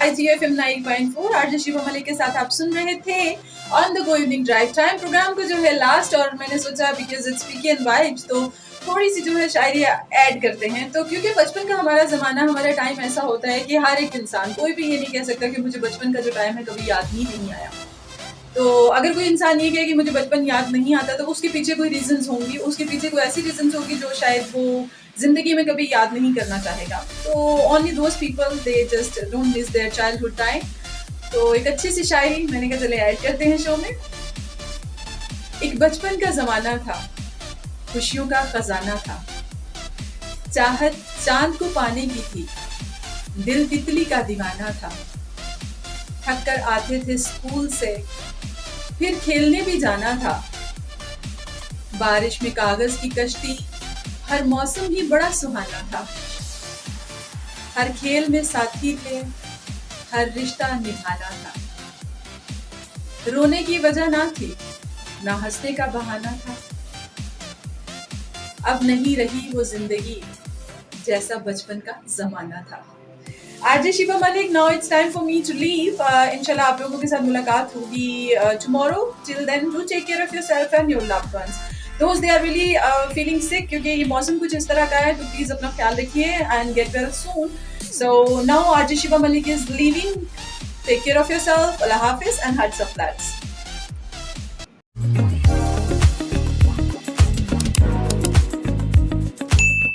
IGFM 9.4 RJ Shiva Malik के साथ आप सुन रहे थे on the go evening drive time program को जो है लास्ट, और मैंने सोचा बिकॉज इट्स वीकेंड वाइब्स तो थोड़ी सी जो है शायरी ऐड करते हैं। तो क्योंकि बचपन का हमारा ज़माना, हमारा टाइम ऐसा होता है कि हर एक इंसान, कोई भी ये नहीं कह सकता कि मुझे बचपन का जो टाइम है कभी याद ही नहीं आया। तो अगर कोई इंसान ये कहे कि मुझे बचपन याद नहीं आता तो उसके पीछे कोई रीजंस होंगी, उसके पीछे कोई ऐसी रीजंस होगी जो शायद वो जिंदगी में कभी याद नहीं करना चाहेगा। तो only those people they just don't miss their childhood time. तो एक अच्छी सी शायरी मैंने कहा चले ऐड करते हैं शो में। एक बचपन का जमाना था, खुशियों का खजाना था, चाहत चांद को पाने की थी, दिल तितली का दीवाना था। थक कर आते थे स्कूल से, फिर खेलने भी जाना था। बारिश में कागज की कश्ती, हर मौसम ही बड़ा सुहाना था। हर खेल में साथी थे, हर रिश्ता निभाना था। रोने की वजह ना थी, ना हंसने का बहाना था। अब नहीं रही वो जिंदगी जैसा बचपन का जमाना था। RJ Shiva Malik, now it's time for me to leave. इंशाल्लाह आप लोगों के साथ मुलाकात होगी tomorrow. Till then do take care of yourself and your loved ones. दोस्त they are really feeling sick, क्योंकि ये मौसम कुछ इस तरह का है, तो प्लीज अपना ख्याल रखिए and get well soon. So now RJ Shiva Malik is leaving. Take care of yourself. Allah Hafiz and hearts of flats.